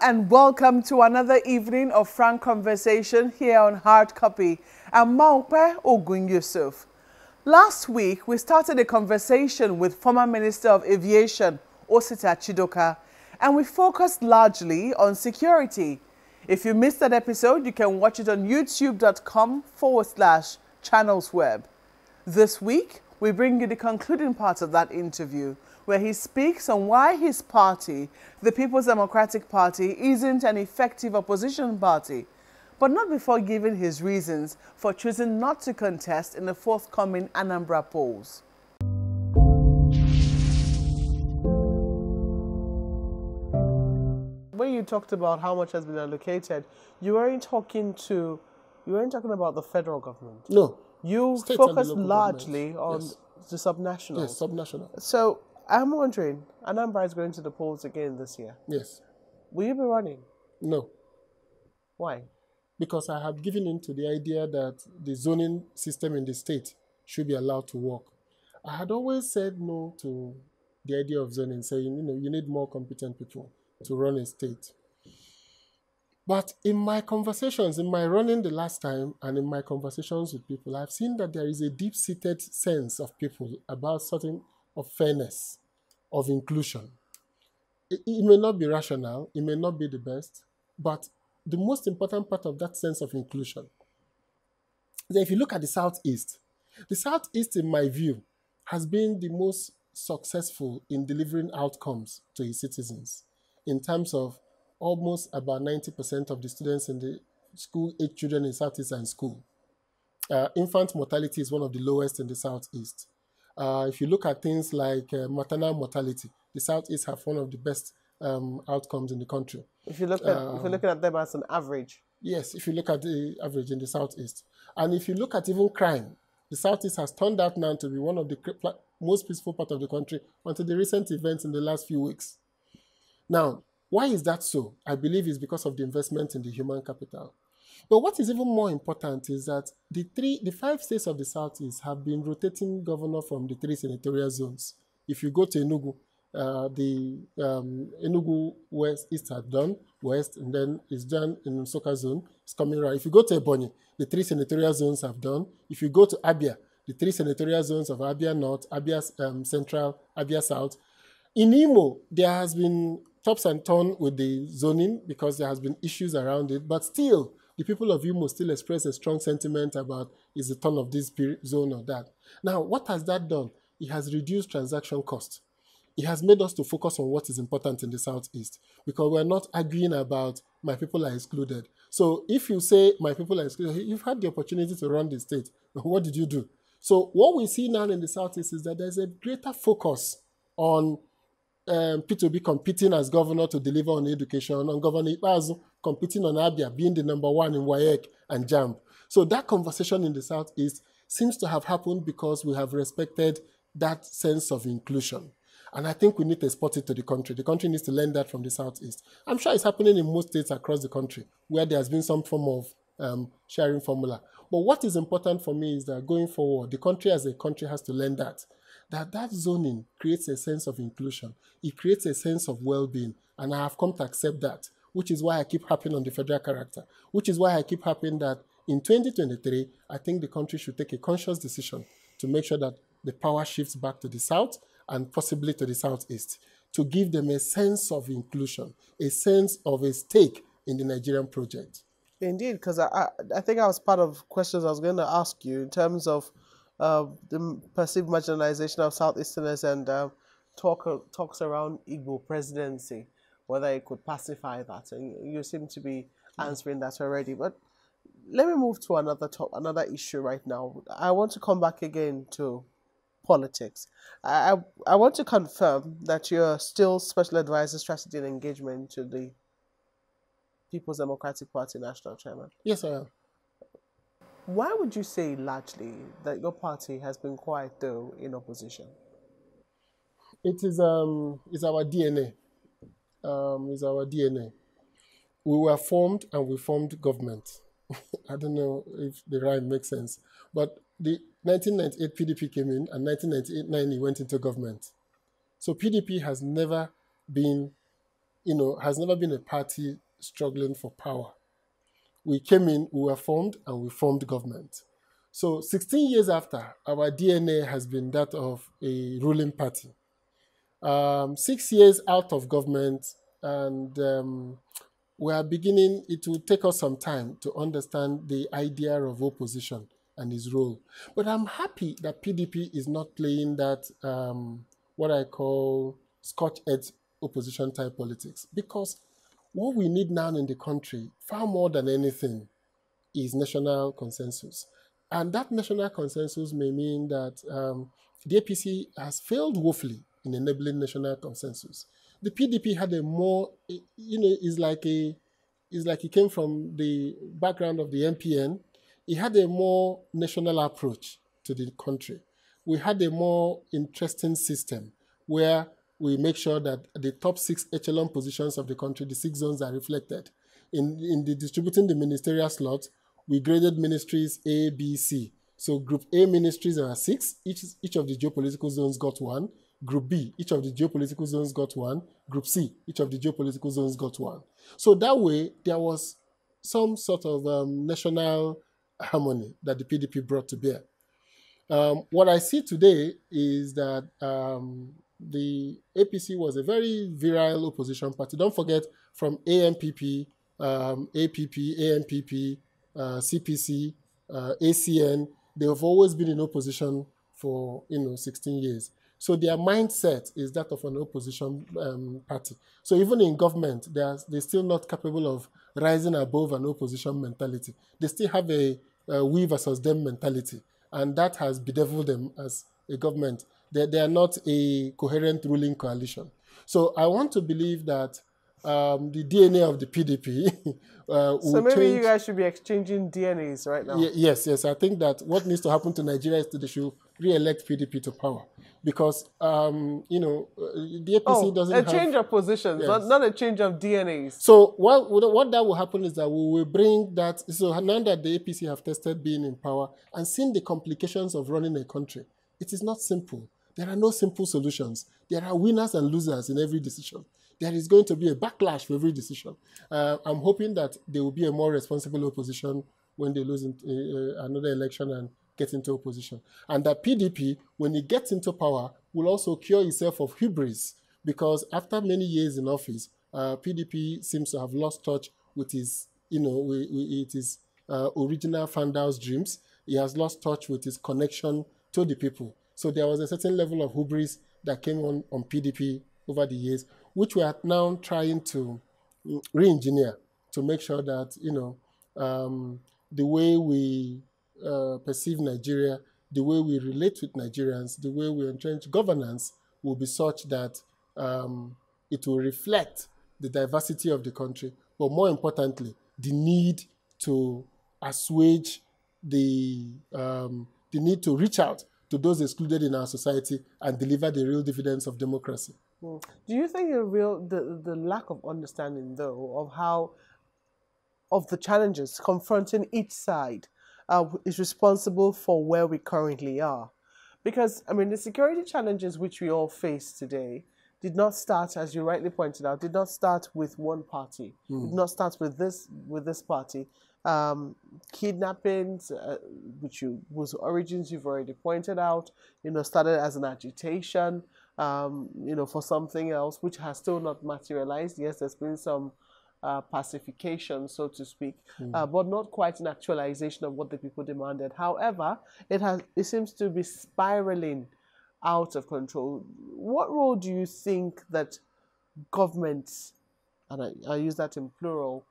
and welcome to another evening of frank conversation here on Hard Copy. I'm Maupe Ogun Yusuf. Last week, we started a conversation with former Minister of Aviation, Osita Chidoka, and we focused largely on security. If you missed that episode, you can watch it on youtube.com/channelsweb. This week, we bring you the concluding part of that interview, where he speaks on why his party, the People's Democratic Party, isn't an effective opposition party, but not before giving his reasons for choosing not to contest in the forthcoming Anambra polls. When you talked about how much has been allocated, you weren't talking about the federal government. No. You focused largely on the subnational. Yes, subnational. So I'm wondering, Anambra is going to the polls again this year. Yes. Will you be running? No. Why? Because I have given in to the idea that the zoning system in the state should be allowed to work. I had always said no to the idea of zoning, saying, you need more competent people to run a state. But in my conversations, in my running the last time, and in my conversations with people, I've seen that there is a deep-seated sense of people about something of fairness, of inclusion. It may not be rational, it may not be the best, but the most important part of that sense of inclusion is that if you look at the Southeast, in my view, has been the most successful in delivering outcomes to its citizens in terms of almost about 90% of the students in the school-age children in Southeast are in school. Infant mortality is one of the lowest in the Southeast. If you look at things like maternal mortality, the Southeast have one of the best outcomes in the country. If you're looking at them as an average. Yes, if you look at the average in the Southeast. And if you look at even crime, the Southeast has turned out now to be one of the most peaceful part of the country until the recent events in the last few weeks. Now, why is that so? I believe it's because of the investment in the human capital. But what is even more important is that the 5 states of the Southeast have been rotating governor from the 3 senatorial zones. If you go to Enugu, the Enugu East has done West, and then it's done in Nsukka zone. It's coming right. If you go to Ebonyi, the 3 senatorial zones have done. If you go to Abia, the 3 senatorial zones of Abia North, Abia Central, Abia South. In Imo, there has been tops and turns with the zoning because there has been issues around it, but still, the people of Imo still express a strong sentiment about is the turn of this zone or that. Now, what has that done? It has reduced transaction costs. It has made us to focus on what is important in the Southeast because we're not arguing about my people are excluded. So if you say my people are excluded, you've had the opportunity to run the state. What did you do? So what we see now in the Southeast is that there's a greater focus on P2B competing as governor to deliver on education, on Governor Ikpeazu competing on Abia, being the number 1 in WAEC and JAMB. So that conversation in the Southeast seems to have happened because we have respected that sense of inclusion. And I think we need to export it to the country. The country needs to learn that from the Southeast. I'm sure it's happening in most states across the country where there has been some form of sharing formula. But what is important for me is that going forward, the country as a country has to learn that zoning creates a sense of inclusion. It creates a sense of well-being, and I have come to accept that, which is why I keep harping on the federal character, which is why I keep harping that in 2023, I think the country should take a conscious decision to make sure that the power shifts back to the South and possibly to the Southeast, to give them a sense of inclusion, a sense of a stake in the Nigerian project. Indeed, because I think that was part of questions I was going to ask you in terms of the perceived marginalization of Southeasterners and talks around Igbo presidency, whether it could pacify that. And you seem to be answering that already. But let me move to another issue right now. I want to come back again to politics. I want to confirm that you're still Special Advisor Strategy and Engagement to the People's Democratic Party National Chairman. Yes, I am. Why would you say largely that your party has been quiet though in opposition? It is our DNA. It's our DNA. We were formed and we formed government. I don't know if the rhyme makes sense, but the 1998 PDP came in and 1998-90 went into government. So PDP has never been has never been a party struggling for power. We came in, we were formed, and we formed government. So 16 years after, our DNA has been that of a ruling party. 6 years out of government, and we are beginning, it will take us some time to understand the idea of opposition and its role. But I'm happy that PDP is not playing that, what I call Scotch-edge opposition type politics, because what we need now in the country, far more than anything, is national consensus. And that national consensus may mean that the APC has failed woefully in enabling national consensus. The PDP had a more, is like it came from the background of the MPN. It had a more national approach to the country. We had a more interesting system where we make sure that the top 6 echelon positions of the country, the 6 zones, are reflected. In the distributing the ministerial slots, we graded ministries A, B, C. So Group A ministries are 6. Each of the geopolitical zones got 1. Group B, each of the geopolitical zones got 1. Group C, each of the geopolitical zones got 1. So that way, there was some sort of national harmony that the PDP brought to bear. What I see today is that the APC was a very virile opposition party. Don't forget, from AMPP, APP, AMPP, CPC, ACN, they have always been in opposition for 16 years. So their mindset is that of an opposition party. So even in government, they're still not capable of rising above an opposition mentality. They still have a we versus them mentality, and that has bedeviled them as a government. They are not a coherent ruling coalition. So I want to believe that the DNA of the PDP so maybe change. You guys should be exchanging DNAs right now. Yes. I think that what needs to happen to Nigeria is that they should re-elect PDP to power, because the APC doesn't have... a change of positions, yes. not a change of DNAs. So what that will happen is that we will bring that... So now that the APC have tested being in power and seen the complications of running a country, it is not simple. There are no simple solutions. There are winners and losers in every decision. There is going to be a backlash for every decision. I'm hoping that there will be a more responsible opposition when they lose another election and get into opposition. And that PDP, when it gets into power, will also cure itself of hubris, because after many years in office, PDP seems to have lost touch with his, original founder's dreams. He has lost touch with his connection to the people. So there was a certain level of hubris that came on PDP over the years, which we are now trying to re-engineer to make sure that, the way we perceive Nigeria, the way we relate with Nigerians, the way we entrench governance will be such that it will reflect the diversity of the country, but more importantly, the need to assuage the need to reach out to those excluded in our society and deliver the real dividends of democracy. Do you think the lack of understanding, though, of the challenges confronting each side is responsible for where we currently are? Because, the security challenges which we all face today did not start, as you rightly pointed out, did not start with one party. Did not start with this party. Kidnappings, whose origins you've already pointed out, started as an agitation, for something else, which has still not materialized. Yes, there's been some pacification, so to speak, but not quite an actualization of what the people demanded. However, it seems to be spiraling out of control. What role do you think that governments, and I use that in plural,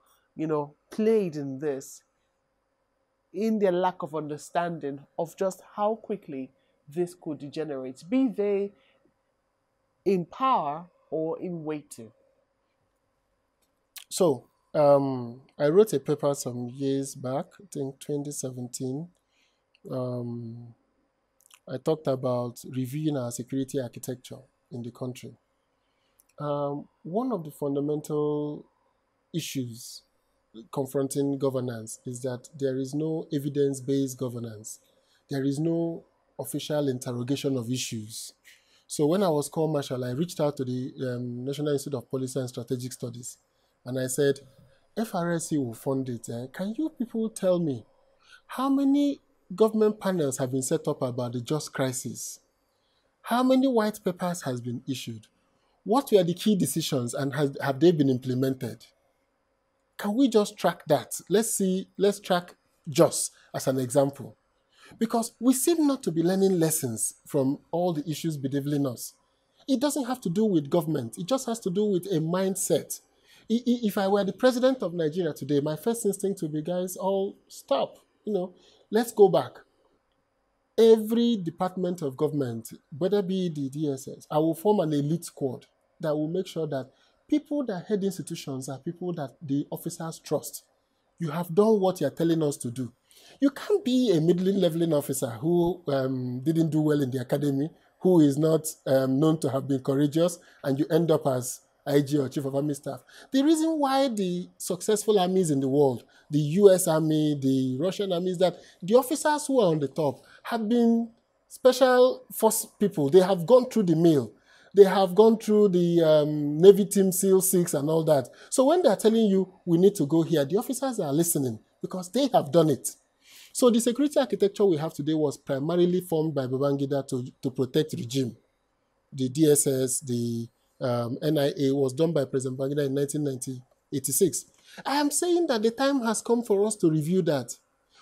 played in this, in their lack of understanding of just how quickly this could degenerate, be they in power or in waiting? So, I wrote a paper some years back, I think 2017. I talked about reviewing our security architecture in the country. One of the fundamental issues confronting governance is that there is no evidence-based governance. There is no official interrogation of issues. So when I was called marshal, I reached out to the National Institute of Policy and Strategic Studies, and I said, FRSC will fund it. Can you people tell me how many government panels have been set up about the just crisis? How many white papers has been issued? What were the key decisions and have they been implemented? Can we just track that? Let's track JOS as an example. Because we seem not to be learning lessons from all the issues bedeviling us. It doesn't have to do with government. It just has to do with a mindset. If I were the president of Nigeria today, my first instinct would be, guys, all stop. Let's go back. Every department of government, whether be the DSS, I will form an elite squad that will make sure that people that head institutions are people that the officers trust. You have done what you're telling us to do. You can't be a middling leveling officer who didn't do well in the academy, who is not known to have been courageous, and you end up as IG or Chief of Army Staff. The reason why the successful armies in the world, the US Army, the Russian Army, is that the officers who are on the top have been special force people. They have gone through the mill. They have gone through the Navy Team SEAL 6 and all that. So when they are telling you, we need to go here, the officers are listening because they have done it. So the security architecture we have today was primarily formed by Babangida to protect regime. The DSS, the NIA was done by President Babangida in 1986. I am saying that the time has come for us to review that.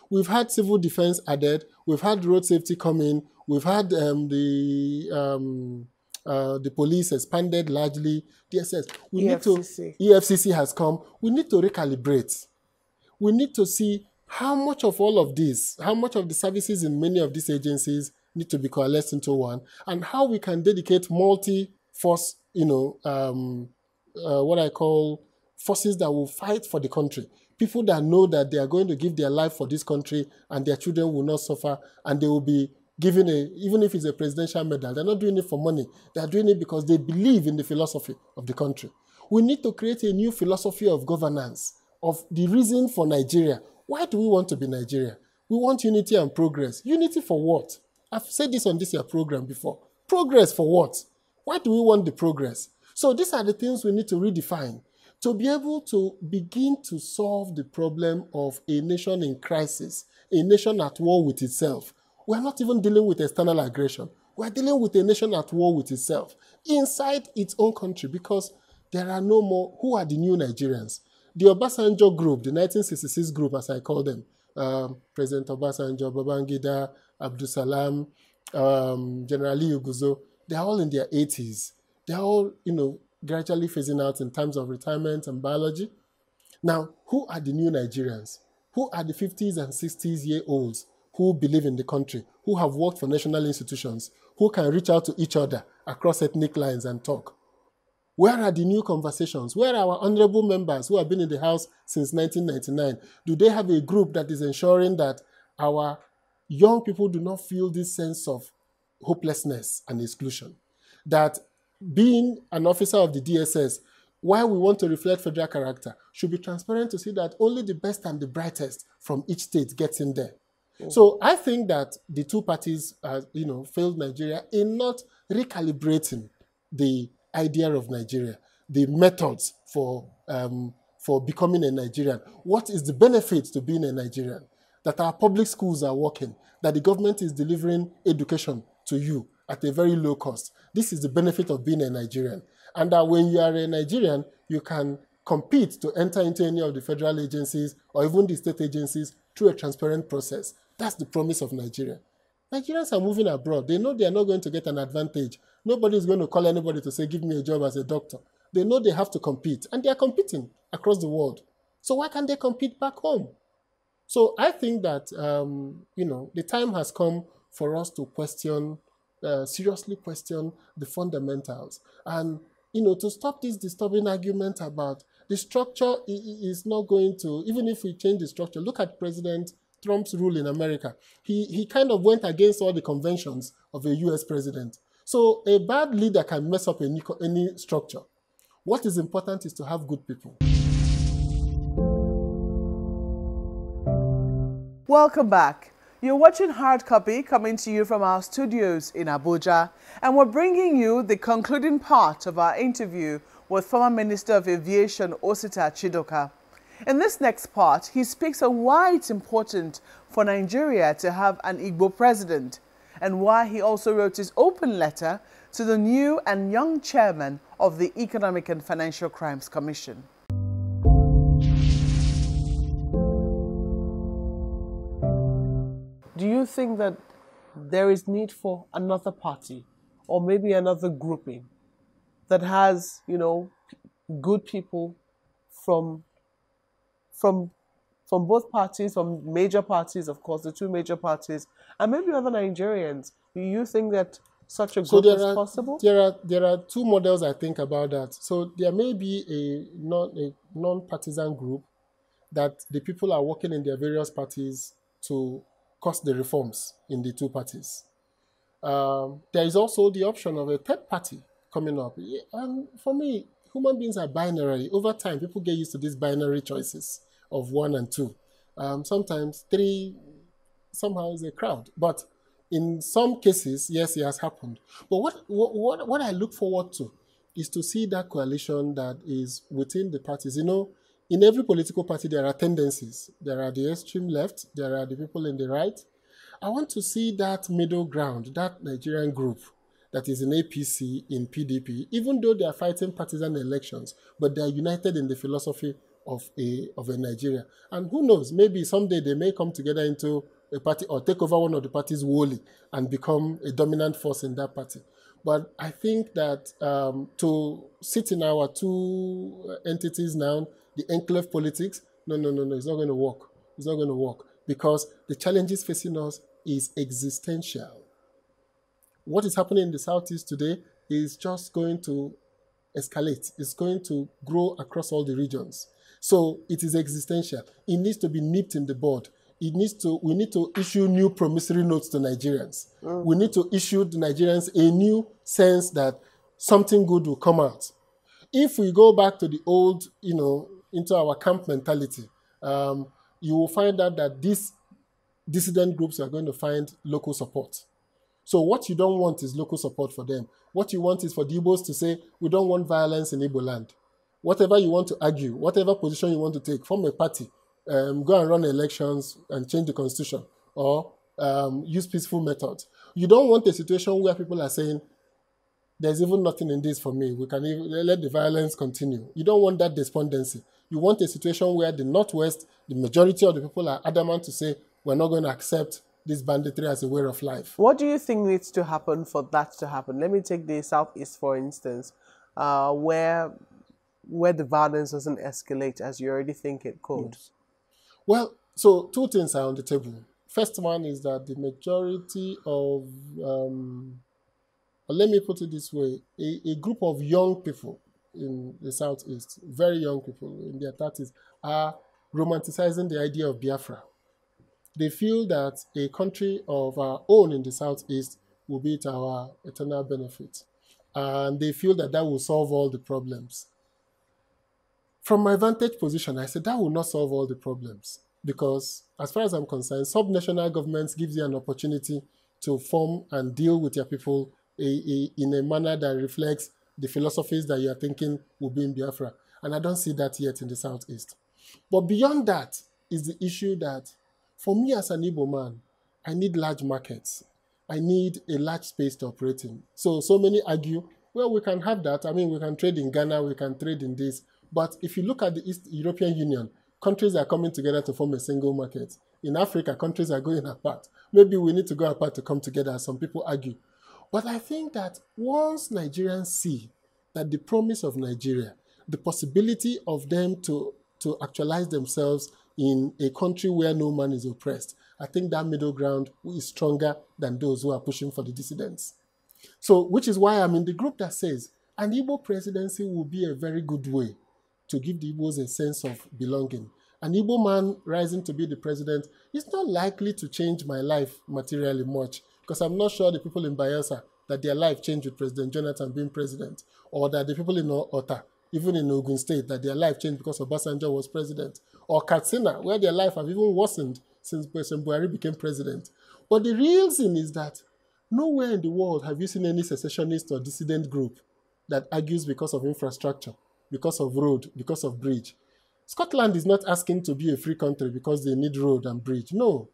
We've had civil defense added. We've had road safety coming. We've had the police expanded largely. DSS. EFCC has come. We need to recalibrate. We need to see how much of all of this, how much of the services in many of these agencies need to be coalesced into one, and how we can dedicate multi-force, what I call forces that will fight for the country. People that know that they are going to give their life for this country and their children will not suffer, and they will be given even if it's a presidential medal, they're not doing it for money. They're doing it because they believe in the philosophy of the country. We need to create a new philosophy of governance, of the reason for Nigeria. Why do we want to be Nigeria? We want unity and progress. Unity for what? I've said this on this year program before. Progress for what? Why do we want the progress? So these are the things we need to redefine to be able to begin to solve the problem of a nation in crisis, a nation at war with itself. We're not even dealing with external aggression. We're dealing with a nation at war with itself, inside its own country, because there are no more. Who are the new Nigerians? The Obasanjo group, the 1966 group, as I call them, President Obasanjo, Babangida, Abdul Salam, General Ali Uguzo, they're all in their 80s. They're all, gradually phasing out in terms of retirement and biology. Now, who are the new Nigerians? Who are the 50s and 60s-year-olds who believe in the country, who have worked for national institutions, who can reach out to each other across ethnic lines and talk? Where are the new conversations? Where are our honorable members who have been in the House since 1999? Do they have a group that is ensuring that our young people do not feel this sense of hopelessness and exclusion? That being an officer of the DSS, while we want to reflect federal character, should be transparent to see that only the best and the brightest from each state gets in there. Mm-hmm. So I think that the two parties, failed Nigeria in not recalibrating the idea of Nigeria, the methods for becoming a Nigerian. What is the benefit to being a Nigerian? That our public schools are working, that the government is delivering education to you at a very low cost. This is the benefit of being a Nigerian. And that when you are a Nigerian, you can compete to enter into any of the federal agencies or even the state agencies through a transparent process. That's the promise of Nigeria. Nigerians are moving abroad. They know they are not going to get an advantage. Nobody is going to call anybody to say, give me a job as a doctor. They know they have to compete, and they are competing across the world. So why can't they compete back home? So I think that, the time has come for us to seriously question the fundamentals. And, to stop this disturbing argument about the structure is not going to, even if we change the structure, look at President Trump's rule in America. He kind of went against all the conventions of a US president. So a bad leader can mess up any structure. What is important is to have good people. Welcome back. You're watching Hard Copy coming to you from our studios in Abuja, and we're bringing you the concluding part of our interview with former Minister of Aviation Osita Chidoka. In this next part, he speaks on why it's important for Nigeria to have an Igbo president, and why he also wrote his open letter to the new and young chairman of the Economic and Financial Crimes Commission. Do you think that there is need for another party or maybe another grouping that has, good people from both parties, from major parties, of course, the two major parties, and maybe other Nigerians? Do you think that such a group is possible? There are two models I think about that. So there may be a non-partisan group that the people are working in their various parties to cause the reforms in the two parties. There is also the option of a third party coming up. And for me, human beings are binary. Over time, people get used to these binary choices of 1 and 2. Sometimes 3 somehow is a crowd. But in some cases, yes, it has happened. But what I look forward to is to see that coalition that is within the parties. In every political party, there are tendencies. There are the extreme left. There are the people in the right. I want to see that middle ground, that Nigerian group that is in APC, in PDP, even though they are fighting partisan elections, but they are united in the philosophy of a Nigeria. And who knows, maybe someday they may come together into a party or take over one of the parties wholly and become a dominant force in that party. But I think that to sit in our two entities now, the enclave politics, no, it's not going to work. It's not going to work because the challenges facing us is existential. What is happening in the Southeast today is just going to escalate. It's going to grow across all the regions. So it is existential. It needs to be nipped in the bud. We need to issue new promissory notes to Nigerians. We need to issue to Nigerians a new sense that something good will come out. If we go back to the old, into our camp mentality, you will find out that these dissident groups are going to find local support. So what you don't want is local support for them. What you want is for the Igbos to say, we don't want violence in Igbo land. Whatever you want to argue, whatever position you want to take, form a party, go and run elections and change the constitution, or use peaceful methods. You don't want a situation where people are saying, there's even nothing in this for me. We can even let the violence continue. You don't want that despondency. You want a situation where the Northwest, the majority of the people are adamant to say, we're not going to accept this banditry as a way of life. What do you think needs to happen for that to happen? Let me take the Southeast, for instance, where the violence doesn't escalate as you already think it could. Yes. Well, so two things are on the table. First one is that the majority of, let me put it this way, a group of young people in the Southeast, very young people in their 30s, are romanticizing the idea of Biafra. They feel that a country of our own in the Southeast will be to our eternal benefit. And they feel that will solve all the problems. From my vantage position, I said that will not solve all the problems because, as far as I'm concerned, subnational governments gives you an opportunity to form and deal with your people in a manner that reflects the philosophies that you are thinking will be in Biafra. And I don't see that yet in the Southeast. But beyond that is the issue that, for me as an Igbo man, I need large markets. I need a large space to operate in. So many argue, well, we can have that. I mean, we can trade in Ghana, we can trade in this. But if you look at the East European Union, countries are coming together to form a single market. In Africa, countries are going apart. Maybe we need to go apart to come together, as some people argue. But I think that once Nigerians see that the promise of Nigeria, the possibility of them to actualize themselves in a country where no man is oppressed, I think that middle ground is stronger than those who are pushing for the dissidents. So, which is why I'm in the group that says an Igbo presidency will be a very good way to give the Igbos a sense of belonging. An Igbo man rising to be the president is not likely to change my life materially much, because I'm not sure the people in Bayelsa that their life changed with President Jonathan being president, or that the people in Ota, even in Ogun State, that their life changed because Obasanjo was president, or Katsina, where their life have even worsened since President Buhari became president. But the real thing is that nowhere in the world have you seen any secessionist or dissident group that argues because of infrastructure, because of road, because of bridge. Scotland is not asking to be a free country because they need road and bridge. No.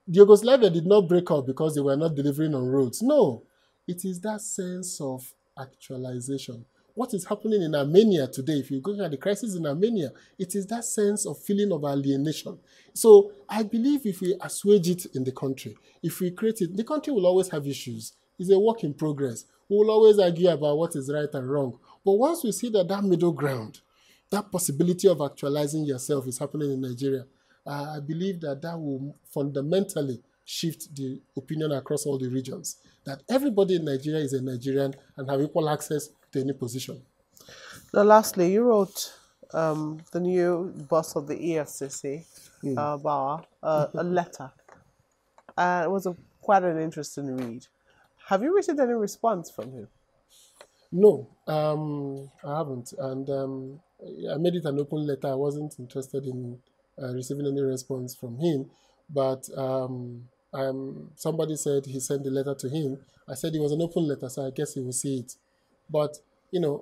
Yugoslavia did not break up because they were not delivering on roads. No. It is that sense of actualization. What is happening in Armenia today, if you go at the crisis in Armenia, it is that sense of feeling of alienation. So I believe if we assuage it in the country, if we create it, the country will always have issues. It's a work in progress. We will always argue about what is right and wrong. But once we see that middle ground, that possibility of actualizing yourself is happening in Nigeria, I believe that will fundamentally shift the opinion across all the regions, that everybody in Nigeria is a Nigerian and have equal access to any position. Now, lastly, you wrote the new boss of the EFCC, Bauer, a letter. It was quite an interesting read. Have you received any response from him? No, I haven't. And I made it an open letter. I wasn't interested in receiving any response from him. But somebody said he sent the letter to him. I said it was an open letter, so I guess he will see it. But,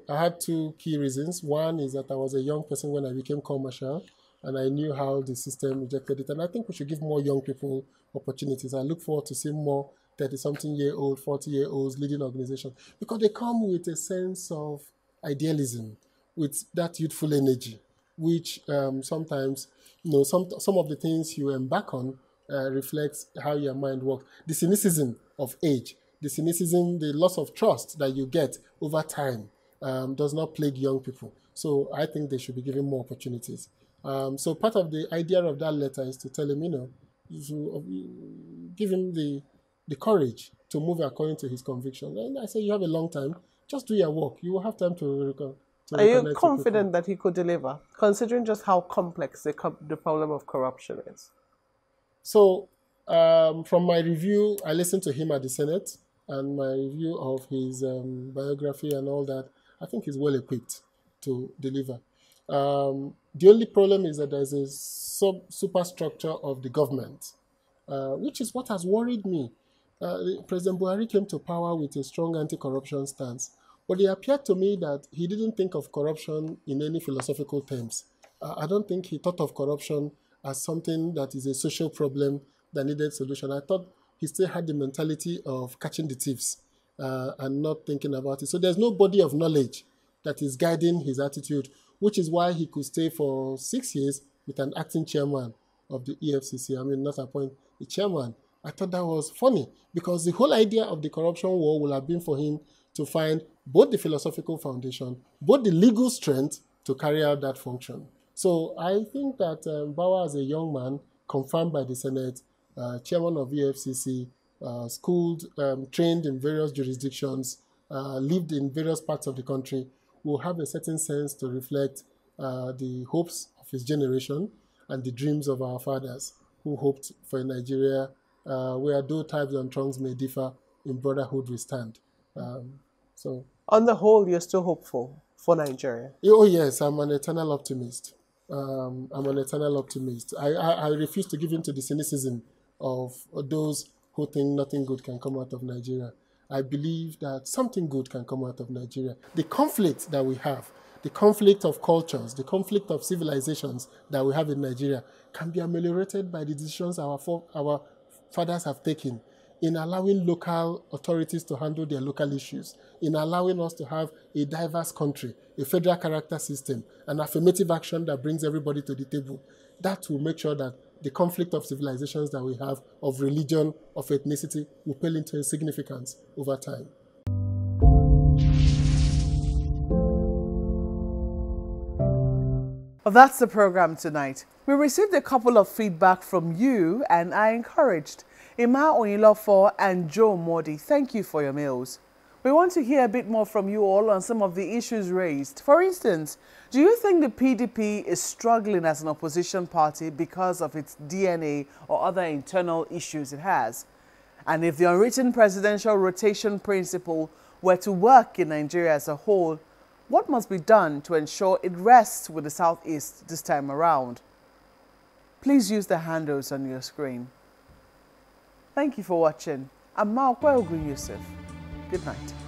I had two key reasons. One is that I was a young person when I became commercial, and I knew how the system rejected it. And I think we should give more young people opportunities. I look forward to seeing more 30-something-year-old, 40-year-olds leading organizations, because they come with a sense of idealism, with that youthful energy, which sometimes, some of the things you embark on reflects how your mind works. The cynicism of age, the loss of trust that you get over time does not plague young people. So I think they should be given more opportunities. So part of the idea of that letter is to tell him, give him the courage to move according to his conviction. And I say, you have a long time. Just do your work. You will have time to Are you confident that he could deliver, considering just how complex the problem of corruption is? So from my review, I listened to him at the Senate, and my review of his biography and all that, I think he's well equipped to deliver. The only problem is that there's a superstructure of the government, which is what has worried me. President Buhari came to power with a strong anti-corruption stance, but it appeared to me that he didn't think of corruption in any philosophical terms. I don't think he thought of corruption as something that is a social problem that needed solution. I thought he still had the mentality of catching the thieves and not thinking about it. So there's no body of knowledge that is guiding his attitude, which is why he could stay for 6 years with an acting chairman of the EFCC. I mean, not appoint a chairman. I thought that was funny, because the whole idea of the corruption war will have been for him to find both the philosophical foundation, both the legal strength to carry out that function. So I think that Bauer, as a young man, confirmed by the Senate, chairman of EFCC, schooled, trained in various jurisdictions, lived in various parts of the country, will have a certain sense to reflect the hopes of his generation and the dreams of our fathers who hoped for a Nigeria where though types and tongues may differ, in brotherhood we stand. So, on the whole, you're still hopeful for Nigeria? Oh yes, I'm an eternal optimist. I'm an eternal optimist. I refuse to give in to the cynicism of those who think nothing good can come out of Nigeria. I believe that something good can come out of Nigeria. The conflict that we have, the conflict of cultures, the conflict of civilizations that we have in Nigeria can be ameliorated by the decisions our fathers have taken in allowing local authorities to handle their local issues, in allowing us to have a diverse country, a federal character system, an affirmative action that brings everybody to the table. That will make sure that the conflict of civilizations that we have, of religion, of ethnicity, will pale into insignificance over time. Well, that's the program tonight. We received a couple of feedback from you and are encouraged. Ima Oyinlofo and Joe Modi, thank you for your mails. We want to hear a bit more from you all on some of the issues raised. For instance, do you think the PDP is struggling as an opposition party because of its DNA or other internal issues it has? And if the unwritten presidential rotation principle were to work in Nigeria as a whole, what must be done to ensure it rests with the Southeast this time around? Please use the handles on your screen. Thank you for watching. I'm Mark Yusuf. Good night.